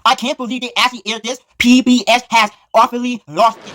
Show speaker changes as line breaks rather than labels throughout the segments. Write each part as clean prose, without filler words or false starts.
I can't believe they actually aired this. PBS has awfully lost it.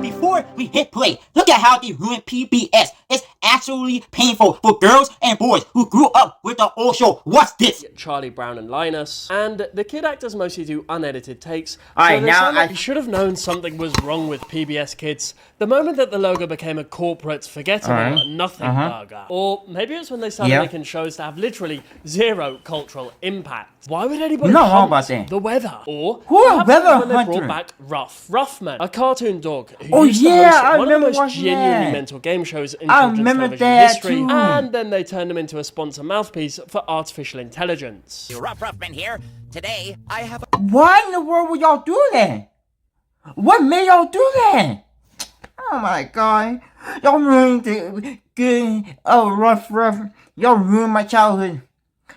Before we hit play, look at how they ruined PBS. It's actually painful for girls and boys who grew up with the old show. What's this?
Charlie Brown and Linus, and the kid actors mostly do unedited takes.
Alright,
so
now
you should have known something was wrong with PBS Kids the moment that the logo became a corporate forgettable nothing burger. Or maybe it's when they started making shows that have literally zero cultural impact. Why would anybody hunt the weather? Or perhaps when they brought back Ruffman, a cartoon dog who used to host one of the most genuinely mental game shows in children's television history, and then they turned him into a sponsor mouthpiece for artificial intelligence.
Ruffman here. Today, I have
Why in the world would y'all do that? What made y'all do that? Oh my god. Y'all ruined the good. Oh, rough. Y'all ruined my childhood.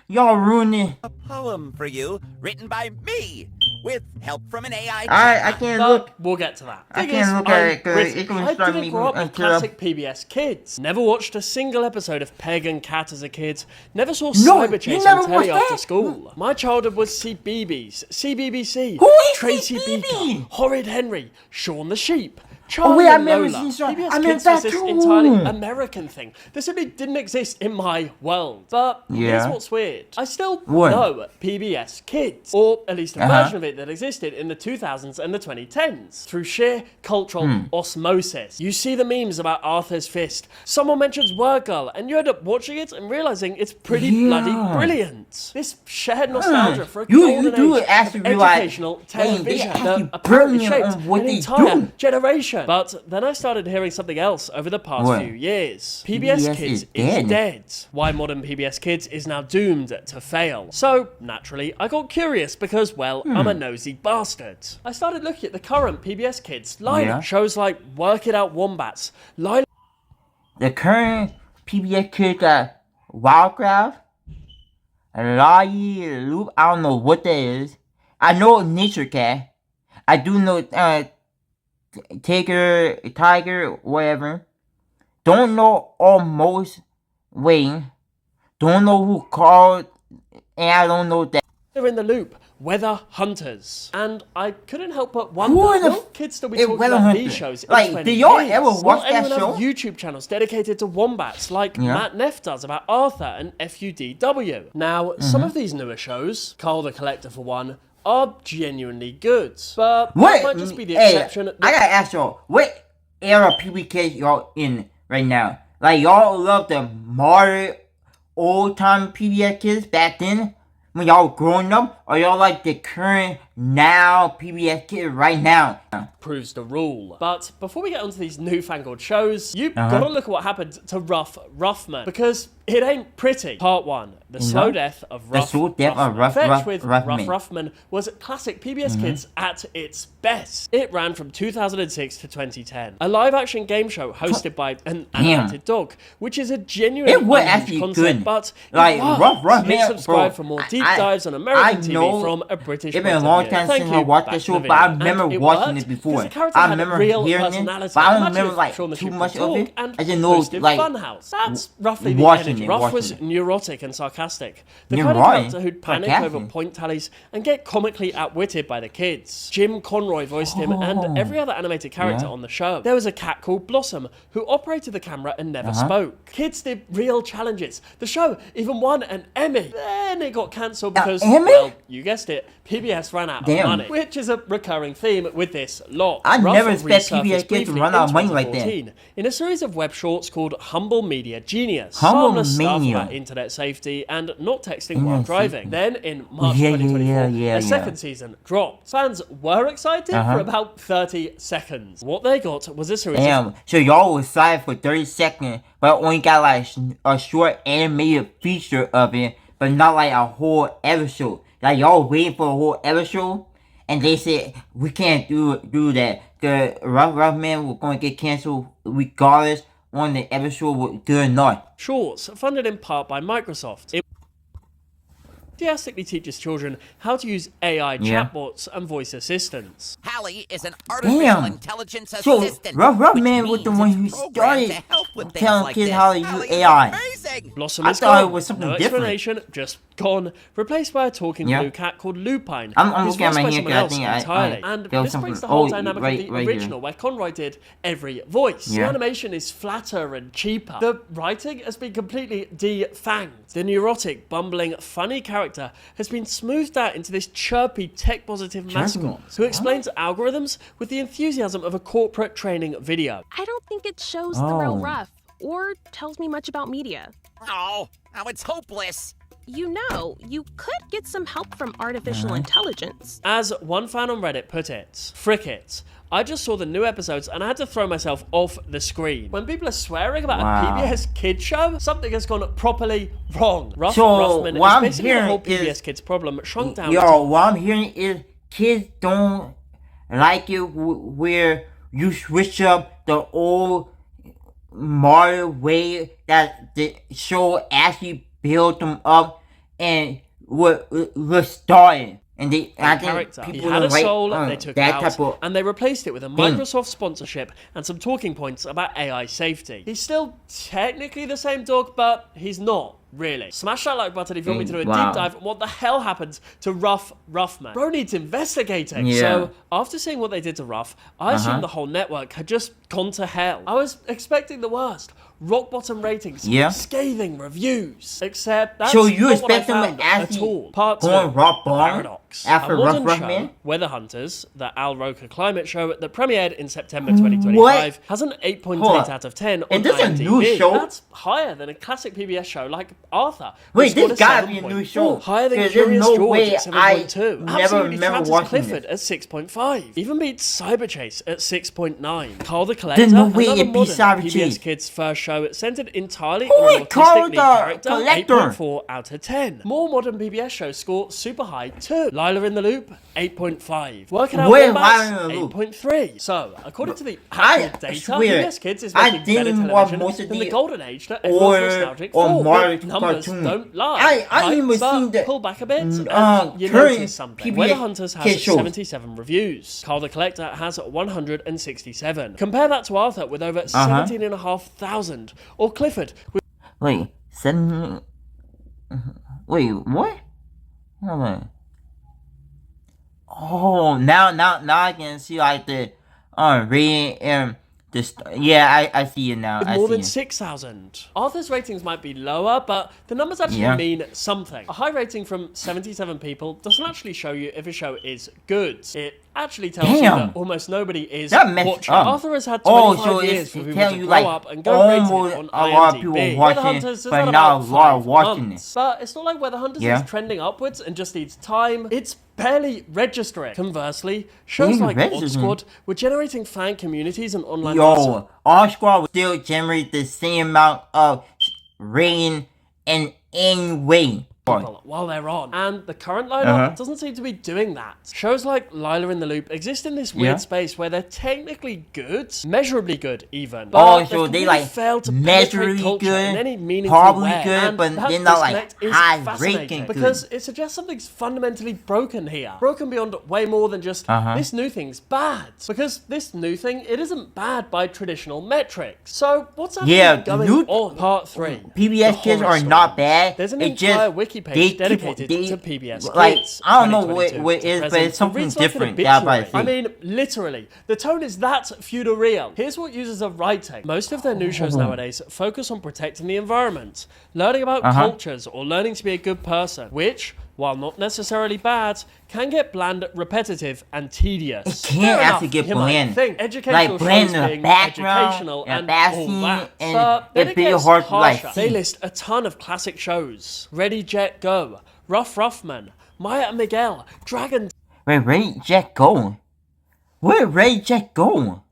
Y'all ruined it.
a poem for you written by me with help from an AI.
I can't look.
We'll get to that.
I can't look at it because it can
I
start
didn't
me
grow up with
until.
classic PBS Kids. Never watched a single episode of Peg and Cat as a kid. Never saw
No,
Cyber
you
Chase
never
on telly
watched
after
that?
school. My childhood was CBeebies, CBBC,
Who is
Tracy
CBeebies?
Beaker, Horrid Henry, Shaun the Sheep,
Oh
Charlie
wait, I
and
remember
Lola.
seeing some.
PBS
I remember
Kids
that
was this
too.
entirely American thing. This simply didn't exist in my world. But here's
Yeah.
what's weird. I still
What?
know PBS Kids, or at least a version of it that existed in the 2000s and the 2010s, through sheer cultural osmosis. You see the memes about Arthur's Fist, someone mentions Word Girl, and you end up watching it and realizing it's pretty bloody brilliant. This shared nostalgia for a golden
do
age
actually
of
realize,
educational
dang, they
television
actually
that apparently
brilliant
shaped
on what
an
they
entire
do.
generation. But then I started hearing something else over the past
What?
few years. PBS
PBS
Kids
is
is dead. Why modern PBS Kids is now doomed to fail. So, naturally, I got curious because, well, I'm a nosy bastard. I started looking at the current PBS Kids lineup.
Yeah.
Shows like Work It Out Wombats, Lila
The current PBS Kids got Wildcraft, Lolly Loop. I don't know what that is. I know Nature Cat. I do know Tiger, whatever. Don't know Almost Waiting. Don't know who called, and I don't know that.
They're in the Loop, Weather Hunters. And I couldn't help but
Who
wonder,
in the
will kids still be
is
talking
Weather
about
Hunter?
these shows in
Like,
20
did y'all
years?
ever watch
Will
that
anyone
show?
have YouTube channels dedicated to wombats like Matt Neff does about Arthur and FUDW? Now, some of these newer shows, Carl the Collector for one, are genuinely good. But that might just be the exception.
I gotta ask y'all, what era PBS y'all in right now? Like, y'all love the modern, old-time PBS Kids back then, when y'all were growing up? Or y'all like the current, now PBS Kids right now?
Proves the rule. But before we get onto these newfangled shows, you've got to look at what happened to Ruffman, because it ain't pretty. Part 1. The slow death of Ruffman. Fetch with Ruffman was classic PBS Kids at its best. It ran from 2006 to 2010. A live-action game show hosted by an animated dog, which is a genuine concept,
good.
but
like,
Ruffman. Hit
man,
subscribe
bro,
for more deep dives on American TV from a British
it's been a
point
long
of
time
view.
since I watched that show, but I remember watching it before. I remember hearing it, but I don't remember like too much of it. I just know like
Funhouse. That's roughly the
watching
energy.
it,
Ruff
watching
was
it.
neurotic and sarcastic. The kind of
Neurotic?
character who'd panic
Sarcastic?
over point tallies and get comically outwitted by the kids. Jim Conroy voiced him and every other animated character on the show. There was a cat called Blossom who operated the camera and never spoke. Kids did real challenges. The show even won an Emmy. Then it got cancelled because, well, you guessed it, PBS ran out of money, which is a recurring theme with this lot.
I
Ruff
never expect
resurfaced
PBS Kids to
briefly
run
in
out of money like that.
2014 in a series of web shorts called Humble Media Genius.
Humble
Harmless stuff
Media.
about internet safety and not texting while driving. Then in March 2024, a second season dropped. Fans were excited for about 30 seconds. What they got was a series of...
So y'all was excited for 30 seconds, but only got like a short animated feature of it, but not like a whole episode. Like y'all waiting for a whole episode, and they said we can't do that. The Ruffman was going to get canceled regardless on the episode was good or not.
shorts, funded in part by Microsoft. It enthusiastically teaches children how to use AI chatbots and voice assistants.
Hallie is an artificial intelligence assistant.
So Ruffman was the one who started telling kids how to use AI.
thing.
Blossom
I
is
thought
gone.
it was something
no
different.
explanation, just gone. Replaced by a talking blue cat called Lupine.
I'm
who's
looking at
voiced
my
by
here
someone
because I
else
think
entirely.
there
And
was
this
something.
brings the whole
Oh,
dynamic
right,
of the
right
original, where Conroy did every voice. The animation is flatter and cheaper. The writing has been completely defanged. The neurotic, bumbling, funny character has been smoothed out into this chirpy, tech-positive mascot who explains algorithms with the enthusiasm of a corporate training video.
I don't think it shows the real rough or tells me much about media.
Oh, now it's hopeless.
You know, you could get some help from artificial intelligence.
As one fan on Reddit put it, frick it. I just saw the new episodes and I had to throw myself off the screen. When people are swearing about a PBS Kids show, something has gone properly wrong. Ruffman is basically the whole PBS Kids problem shrunk down to...
what I'm hearing is kids don't like it where you switch up the old modern way that the show actually built them up and was started. And I think people
he had a soul, they took it
that
out, and they replaced it with a Microsoft sponsorship and some talking points about AI safety. He's still technically the same dog, but he's not. Really. Smash that like button if you want me to do a deep dive on what the hell happened to Ruffman. Bro needs investigating. So, after seeing what they did to Ruff, I assumed the whole network had just gone to hell. I was expecting the worst. Rock bottom ratings, scathing reviews. Except that's
so you
not what I
expect them
found
to
at all. Part 2,
going rock
the
bottom
paradox.
after
A modern
Ruffman?
show, Weather Hunters, the Al Roker climate show that premiered in September 2025, has an 8.8 out of 10 on
and this is a
IMDb.
new show?
That's higher than a classic PBS show like Arthur.
Wait,
Scored
this
a
gotta be a new show.
7.4, higher than
There's
Curious
no
George
way
at 7.2.
never
Absolutely
remember
Francis
watching
Clifford
this.
at 6.5. Even beats Cyberchase at 6.9. Carl the Collector,
There's no way
another
it beats
modern
Cyberchase.
PBS Kids first show, centered entirely
Who
on an
is Carl
autistic lead
the
character,
Collector?
8.4 out of 10. More modern PBS shows score super high too. Lila in the Loop, 8.5. Working Out
Where's
Wombats,
Lila in the Loop?
8.3. So, according to the
I
actual data,
swear,
PBS Kids is
I
making better
didn't watch
television
most of
than the
the-
golden age that everyone's nostalgic for. But
Marvel
numbers
cartoon.
don't lie.
I even
Right?
seen
But
the
pull back a bit and you
current
notice something.
PBS
Weather Hunters has
Kids shows.
77 reviews. Carl the Collector has 167. Compare that to Arthur with over 17,500. Or Clifford with
Wait, 7... Wait, what? Hold on. Oh, now I can see like the rating and I see it now. I
more
see
than
it.
6,000. Arthur's ratings might be lower, but the numbers actually mean something. A high rating from 77 people doesn't actually show you if a show is good. It actually tells you that almost nobody is
That messed
watching.
up.
Arthur has had 25
so
years
it's
for people
telling
to
you,
grow
like,
up and go rated
almost
on
a lot of people
IMDb.
watching,
Weather Hunters is
but
at
not
about
a lot
5
watching
months. But it's not like Weather Hunters is trending upwards and just needs time. It's barely registering. Conversely, shows like Odd Squad were generating fan communities and online
Yo, Odd Squad will still generate the same amount of rating in any way.
while they're on. And the current lineup doesn't seem to be doing that. Shows like Lila in the Loop exist in this weird space where they're technically good, measurably good even. But
so they
completely
like
fail to penetrate
measurably
culture in
good,
any meaningful
probably
way.
good,
And
but
that
they're not like
disconnect is
high
fascinating
rating
because
good.
it suggests something's fundamentally broken here. Broken beyond way more than just this new thing's bad. Because this new thing, it isn't bad by traditional metrics. So what's actually going on? Part 3.
PBS Kids are not bad.
There's an
It
entire
just,
wiki page
they
dedicated
they,
to PBS
like,
Kids.
I don't know what
2022
it
to
is, but
present.
it's something
Reads like an
different.
obituary.
I
I mean, literally, the tone is that feudal. Here's what users are writing. Most of their new shows nowadays focus on protecting the environment, learning about cultures, or learning to be a good person, which, while not necessarily bad, can get bland, repetitive, and tedious.
It can actually get bland.
Educational
like bland
shows
in the
being
background,
educational
and
and
bad
all
scene,
that.
and
But then
it'd
it
be
gets
hard to like
harsher. They
see.
list a ton of classic shows. Ready, Jet, Go, Ruffman, Maya and Miguel, Dragon...
Wait, Ray Jet Go? Where Ray Jet Go?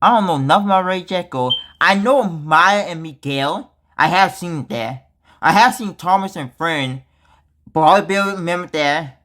I don't know nothing about Ray Jet Go. I know Maya and Miguel. I have seen that. I have seen Thomas and Friend. Bodybuilder, remember that?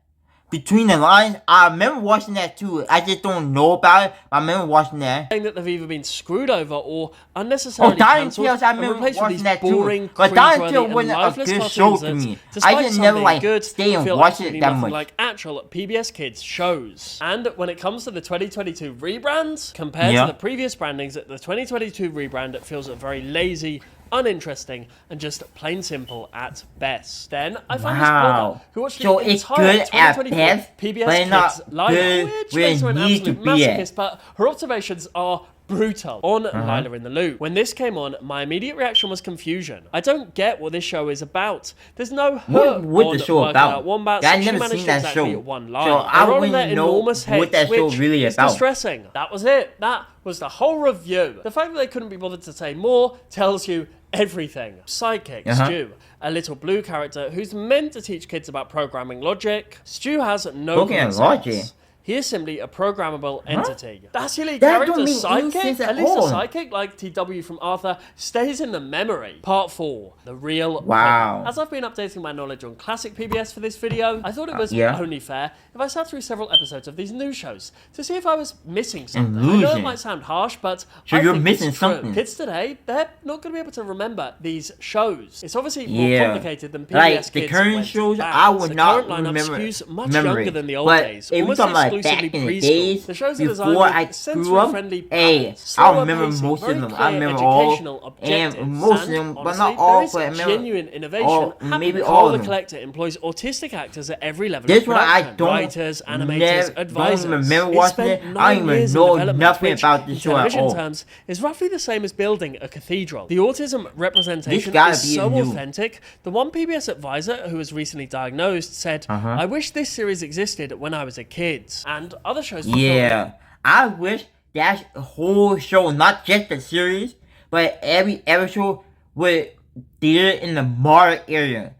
Between the Lines, I remember watching that too. I just don't know about it, but I remember watching that.
Saying that they've either been screwed over or unnecessarily
Dying
cancelled
Tales, I
and
remember
replaced with
watching
these
that
boring,
too. But Dying
cringeworthy,
Tales
and
wasn't a
lifeless
good
cartoons
show to
that,
me.
despite
I just
some
never
being
like
good,
stay and
feel
watch
absolutely
it that
nothing
much.
like actual PBS Kids shows. And when it comes to the 2022 rebrands, compared to the previous brandings, the 2022 rebrand feels very lazy, uninteresting, and just plain simple at best. Then I found
Wow.
this blogger who watched
So
the
it's
entire
good at
2024
best,
PBS
but
Kids
not
lineup,
good
which
where
makes her
it
an
needs to
absolute
be at.
masochist, but her observations are brutal. On Lila in the Loop. When this came on, my immediate reaction was confusion. I don't get what this show is about. There's no hook
What
on
the show
working
about?
out wombats.
I've
She
never
managed
seen
to
that
exactly
show.
one line.
So I
They're rolling
wouldn't
their
know
enormous
what
heads,
that show
which
really
is
about.
distressing. That was it. That was the whole review. The fact that they couldn't be bothered to say more tells you everything. Sidekick, Stu, a little blue character who's meant to teach kids about programming logic. Stu has no
Programming
concepts.
logic?
He is simply a programmable entity. That's your lead
That
character,
don't make any
sidekick?
sense
At
at
least
all.
a sidekick like TW from Arthur stays in the memory. Part 4, the real
Wow.
problem. As I've been updating my knowledge on classic PBS for this video, I thought it was
Yeah.
only fair if I sat through several episodes of these new shows to see if I was missing something. I know
Illusion.
it might sound harsh, but
So
I
you're
think
missing
it's true.
something.
Kids today, they're not going to be able to remember these shows. It's obviously more
Yeah.
complicated than PBS
Like the
Kids
current
went
shows,
back.
I would
The
not
current lineup
remember.
skews much
memory.
younger than the old
But
days.
if we're
Almost
talking about
exclusively
back in the
preschool.
days,
The shows are designed
before I
with
grew up,
sensory-friendly
hey,
patterns,
I
slower
remember
pacing,
most of
very
them. I
clear
remember
educational
all,
objectives,
and most of them, but
honestly,
not all.
there is
But I remember
genuine innovation
all,
happening.
maybe
Carl
all of
the
them.
Collector employs autistic actors at every level
This
of
one I
production.
don't
Writers, animators, advisors.
don't remember
It
watching
spent
it.
9
I don't even
years in
know
development,
nothing
which,
about the
in
show at
television
all.
terms, is roughly the same as building a cathedral. The autism representation
gotta
is
be
so
new.
authentic. The one PBS advisor who was recently diagnosed said, "I wish this series existed when I was a kid." And other shows.
Yeah, I wish that whole show, not just the series, but every episode would deal in the modern area.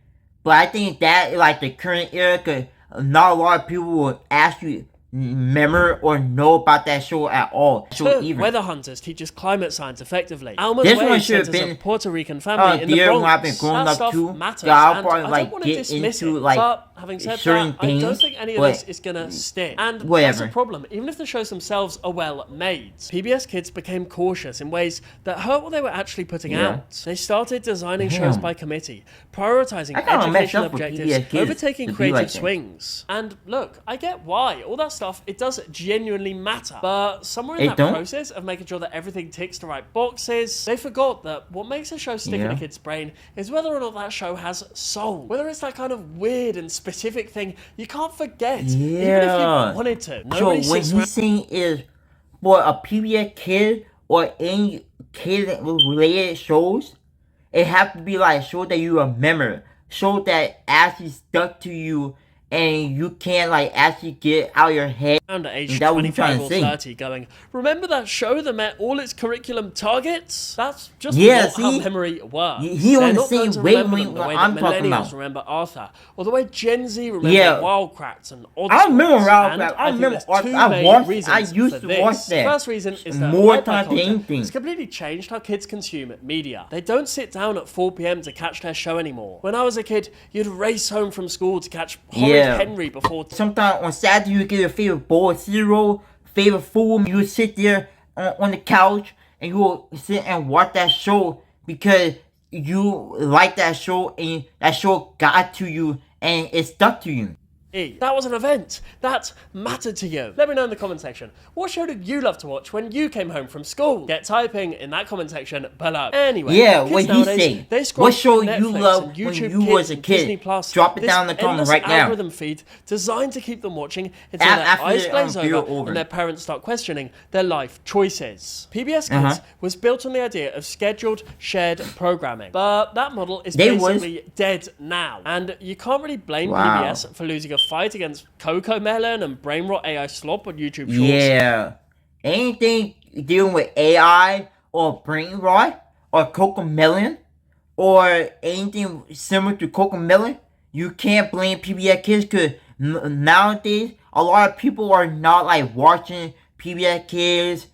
But I think that like the current era, cause not a lot of people will actually remember or know about that show at all. So even
Weather Hunters teaches climate science effectively. Alma's
this
Way
one should have
centers
been
a Puerto Rican family in the
dear when I've
Bronx.
been growing
That
up
stuff
too.
matters,
So I'll
and
probably
I don't
like
want to
get
dismiss
into
it.
like
But having said
certain
that, I don't
things,
think any of
but
this is gonna stick. And that's
whatever.
a problem. Even if the shows themselves are well made, PBS Kids became cautious in ways that hurt what they were actually putting out. They started designing shows by committee, prioritizing
I kinda messed
educational
up with
objectives,
PBS Kids
overtaking
to be
creative
like that.
swings. And look, I get why. All that stuff, it does genuinely matter. But somewhere in
It
that
don't?
process of making sure that everything ticks the right boxes, they forgot that what makes a show stick in a
Yeah.
kid's brain is whether or not that show has soul. Whether it's that kind of weird and specific thing you can't forget, even if
Yeah.
you wanted to.
So
Nobody
when
sits
he's
around
saying is for a PBS kid or any kid related shows, it have to be like show that you remember, show that actually stuck to you and you can't like actually get out of your head.
at age
Is that what you're
25
trying
or
to say?
30 going, remember that show that met all its curriculum targets? That's just
Yeah,
not how
see?
memory works.
He
They're
on the
not going
same
to remember them
wavelength
the
what
way
I'm
that
talking
millennials
about.
remember Arthur, or the way Gen Z remember
Yeah.
Wildcrats and Odd
I remember
Squads.
Wildcrats.
And
I
think
remember
there's
Arthur.
two
I
main
watched-
reasons
I used
for
to
this.
watch that.
First reason is that
more
hyperculture
time than anything.
has completely changed how kids consume media. They don't sit down at 4 p.m. to catch their show anymore. When I was a kid, you'd race home from school to catch Horrid
Yeah.
Henry before...
Sometimes on Saturday you get your favorite bowl of cereal, favorite food. You would sit there on the couch and you will sit and watch that show because you like that show and that show got to you and it stuck to you.
That was an event that mattered to you. Let me know in the comment section. What show did you love to watch when you came home from school? Get typing in that comment section below. Anyway,
Yeah,
kids
what he
nowadays,
say?
they scroll
What show
through
you
Netflix
love
and
when
YouTube
you
Kids
was a
and
kid?
Disney Plus.
Drop it
This
down in the comment
endless
right now.
algorithm feed designed to keep them watching until their
After
eyes
the,
glaze
video
over and their parents start questioning their life choices. PBS Kids was built on the idea of scheduled, shared programming, but that model is basically dead now. And you can't really blame PBS for losing a fight against Coco Melon and brain rot AI slop on YouTube Shorts.
Yeah. Anything dealing with AI or brain rot or Cocomelon or anything similar to Cocomelon, you can't blame PBS Kids because nowadays a lot of people are not like watching PBS Kids.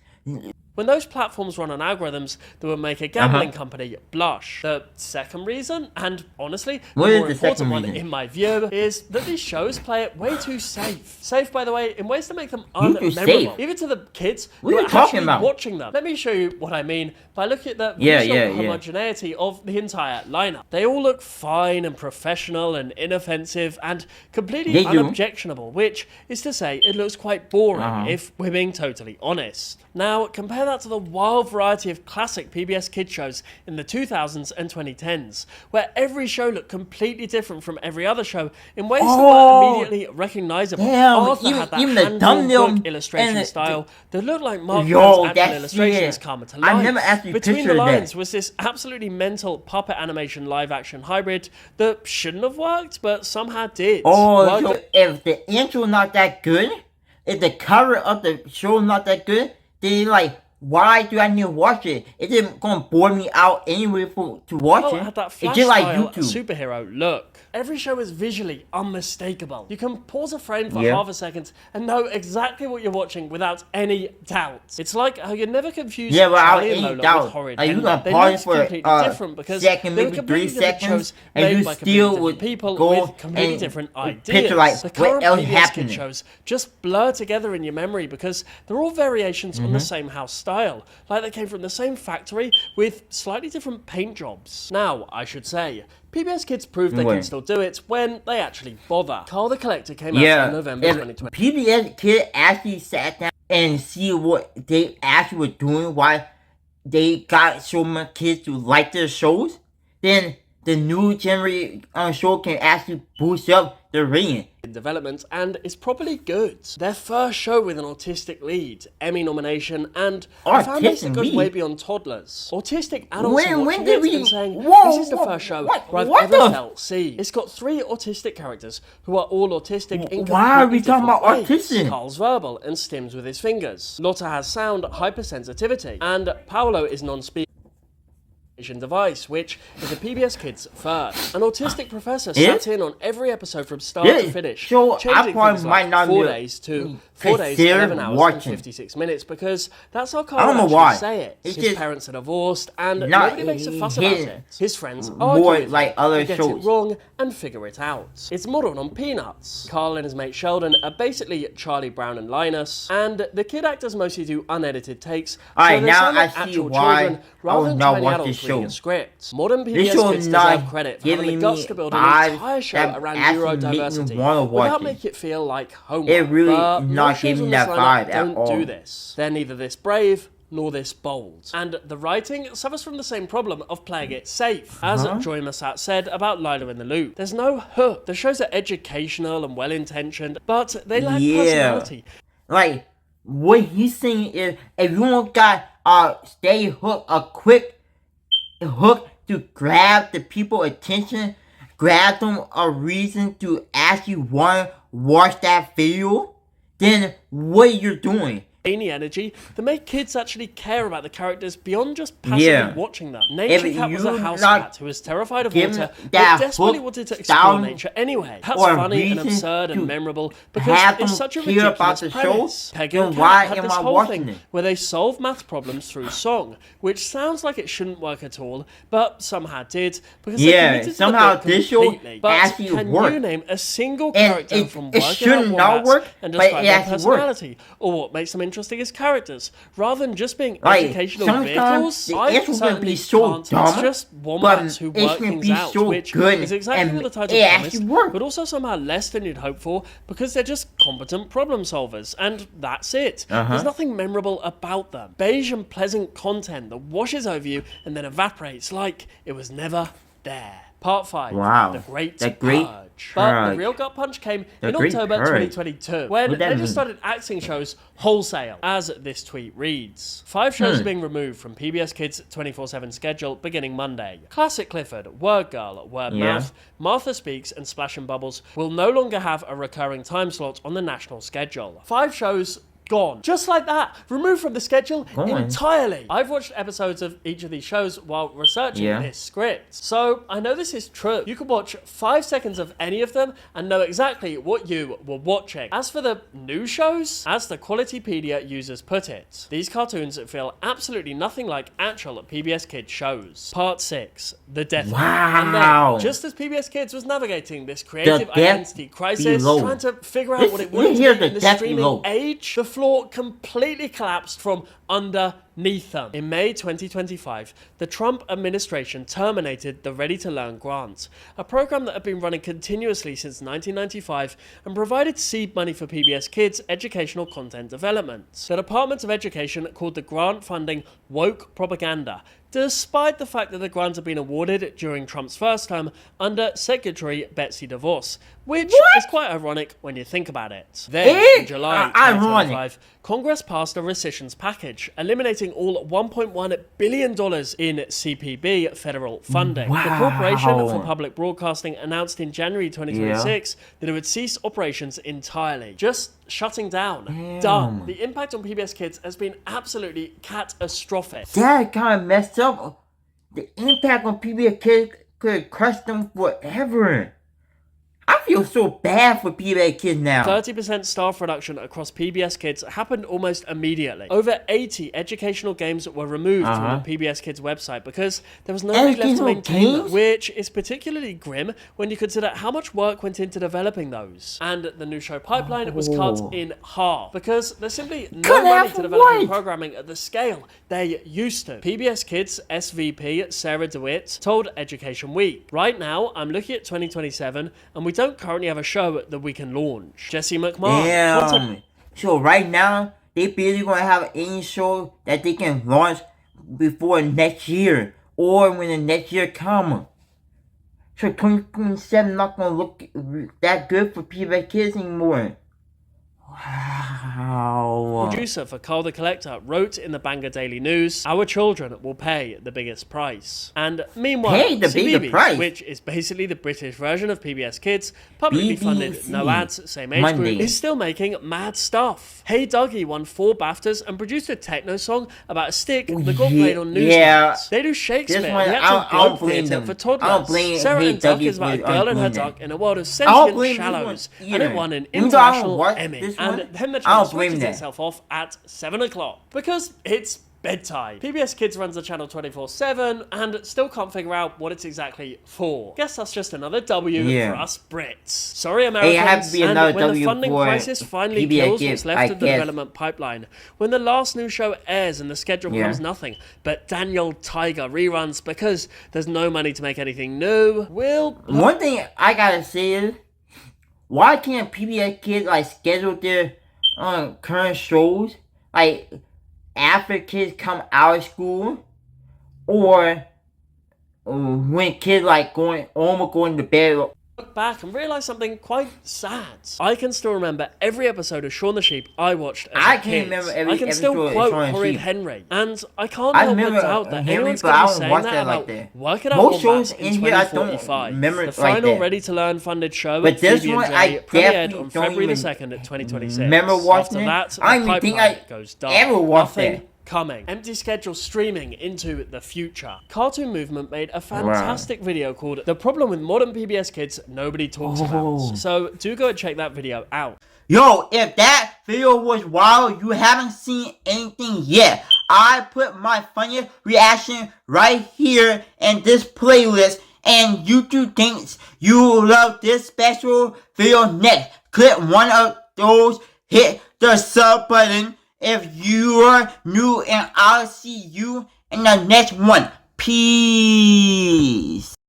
When those platforms run on algorithms that would make a gambling company blush. The second reason, and honestly, the
What is
more
the
important
second
one
reason?
in my view, is that these shows play it way too safe. Safe, by the way, in ways that make them
You too
unmemorable.
safe?
Even to the kids
What
who
are
are
you talking
actually
about?
watching them. Let me show you what I mean by looking at the
Yeah,
visual
yeah, yeah.
homogeneity of the entire lineup. They all look fine and professional and inoffensive and completely
They do.
unobjectionable, which is to say it looks quite boring if we're being totally honest. Now, compare compare that to the wild variety of classic PBS Kids shows in the 2000s and 2010s, where every show looked completely different from every other show in ways that were immediately recognizable. Arthur had that hand-drawn book illustration style that looked like Mark Twain's actual illustrations come to life. Between the lines was this absolutely mental puppet animation live-action hybrid that shouldn't have worked, but somehow did.
So if the intro not that good, if the cover of the show not that good, then like, why do I need to watch it? It's just gonna bore me out anyway to watch it.
It had that
it's just like YouTube.
Superhero look. Every show is visually unmistakable. You can pause a frame for half a second and know exactly what you're watching without any doubt. It's like how you never confuse Charlie and Lola with Horrid.
You gonna
they
pause
look
for
completely different because
second,
they were
maybe
completely
3
different
seconds,
shows
and
made
you
by
still
completely
would
different people
go
with completely
and
different ideas.
picture like
the
what
current
else
PBS
happened.
Kids shows just blur together in your memory because they're all variations on the same house style, like they came from the same factory with slightly different paint jobs. Now, I should say, PBS Kids proved they can still do it when they actually bother. Carl the Collector came out in November 2020.
PBS Kids actually sat down and see what they actually were doing, why they got so many kids to like their shows, then the new generation show can actually boost up the rating.
In development and is properly good. Their first show with an autistic lead, Emmy nomination, and a fan base that goes way beyond toddlers. Autistic adults are watching it and saying, this is the first show where I've ever felt seen. It's got 3 autistic characters who are all autistic in completely different ways.
autism?
Carl's verbal and stims with his fingers. Lotta has sound hypersensitivity, and Paolo is non-speaking device, which is a PBS Kids first. An autistic professor sat in on every episode from start to finish, changing things like 4 days to 4 days, 11 hours and 56 minutes, because that's how Carl actually say it. His parents are divorced and nobody makes a fuss about it. His friends argue with him, get it wrong and figure it out. It's modelled on Peanuts. Carl and his mate Sheldon are basically Charlie Brown and Linus, and the kid actors mostly do unedited takes, so they sound like actual children rather than tiny adults reading a script. Modern PBS Kids deserve credit for having the guts to build an entire show around neurodiversity without making it feel like homework.
It really
but
not giving that vibe at all.
Don't do this. They're neither this brave nor this bold. And the writing suffers from the same problem of playing it safe. As Joy Massat said about Lilo in the Loop, there's no hook. The shows are educational and well-intentioned, but they lack personality.
Like, what he's saying is, if you don't got a steady hook, a quick hook to grab the people's attention, grab them a reason to actually want to watch that video, then what you're doing?
Any energy that make kids actually care about the characters beyond just passively watching them. Nature Cat was a house cat who was terrified of water but desperately wanted to explore nature anyway. That's funny and absurd and memorable because it's such a ridiculous premise. Peggy and Cat had this whole thing where they solve math problems through song, which sounds like it shouldn't work at all, but somehow did because they committed to the book completely. But can you name a single character from Working Out Wombats and describe their personality or what makes them interesting as characters, rather than just being educational vehicles? I certainly can't. It's just wombats who work things out, which is exactly what the title promised, but also somehow less than you'd hope for, because they're just competent problem solvers, and that's it. There's nothing memorable about them. Beige and pleasant content that washes over you and then evaporates like it was never there. Part 5. The Great Purge. But the real gut punch came in October 2022, when they just started axing shows wholesale, as this tweet reads. 5 shows are being removed from PBS Kids' 24/7 schedule beginning Monday. Classic Clifford, Word Girl, Word Mouth, Martha Speaks, and Splash and Bubbles will no longer have a recurring time slot on the national schedule. 5 shows gone. Just like that. Removed from the schedule entirely. I've watched episodes of each of these shows while researching this script, so I know this is true. You could watch 5 seconds of any of them and know exactly what you were watching. As for the new shows, as the Qualitypedia users put it, these cartoons feel absolutely nothing like actual PBS Kids shows. Part 6. The Death. And then, just as PBS Kids was navigating this creative identity crisis, trying to figure out what it wanted to be in the streaming age, the floor completely collapsed from under Neither. In May 2025, the Trump administration terminated the Ready to Learn grant, a program that had been running continuously since 1995 and provided seed money for PBS Kids' educational content development. The Department of Education called the grant funding woke propaganda, despite the fact that the grant had been awarded during Trump's first term under Secretary Betsy DeVos, which is quite ironic when you think about it. Then, in July 2025, Congress passed a rescissions package, eliminating all $1.1 billion in CPB federal funding.
Wow.
The Corporation for Public Broadcasting announced in January 2026 that it would cease operations entirely, just shutting down. Done. The impact on PBS Kids has been absolutely catastrophic.
That kind of messed up. The impact on PBS Kids could crush them forever. I feel so bad for PBS Kids now.
30% staff reduction across PBS Kids happened almost immediately. Over 80 educational games were removed from the PBS Kids website because there was nobody left to maintain them, which is particularly grim when you consider how much work went into developing those. And the new show pipeline was cut in half because there's simply no money to develop new programming at the scale they used to. PBS Kids SVP Sarah DeWitt told Education Week, "Right now, I'm looking at 2027 and we don't currently have a show that we can launch." Jesse McMahon.
So right now, they barely gonna have any show that they can launch before next year or when the next year comes. So 2027 not gonna look that good for PBS Kids anymore. Wow.
Producer for Carl the Collector wrote in the Bangor Daily News, "Our children will pay the biggest price." And meanwhile, CBeebies, which is basically the British version of PBS Kids, publicly funded, no ads, same age group, is still making mad stuff. Hey Dougie won 4 BAFTAs and produced a techno song about a stick that got played on Newsnight. They do Shakespeare, the actual globe theatre for toddlers. Sarah and Duck is about a girl and her duck in a world of sentient shallows, and it won an international Emmy. And then the channel switches itself off at 7 o'clock because it's bedtime. PBS Kids runs the channel 24/7 and still can't figure out what it's exactly for. Guess that's just another W for us Brits. Sorry, Americans. And when the funding crisis finally kills what's left of the development pipeline, when the last new show airs and the schedule becomes nothing but Daniel Tiger reruns because there's no money to make anything new,
one thing I gotta say is, why can't PBS Kids schedule their current shows after kids come out of school, or when kids going to bed?
Look back and realize something quite sad. I can still remember every episode of Shaun the Sheep I watched as a kid. I can still quote Horrid Henry, and I can't help but doubt that anyone's going to be saying that about Work It Out Wombats in 2045. The final Ready to Learn funded show at PB&J premiered on February the 2nd at 2026. After that, the pipeline goes dark. Nothing coming. Empty schedule streaming into the future. Cartoon Movement made a fantastic video called "The Problem with Modern PBS Kids Nobody Talks About." So do go and check that video out.
Yo, if that video was wild, you haven't seen anything yet. I put my funniest reaction right here in this playlist, and YouTube thinks you will love this special video next. Click one of those, hit the sub button if you are new, and I'll see you in the next one. Peace.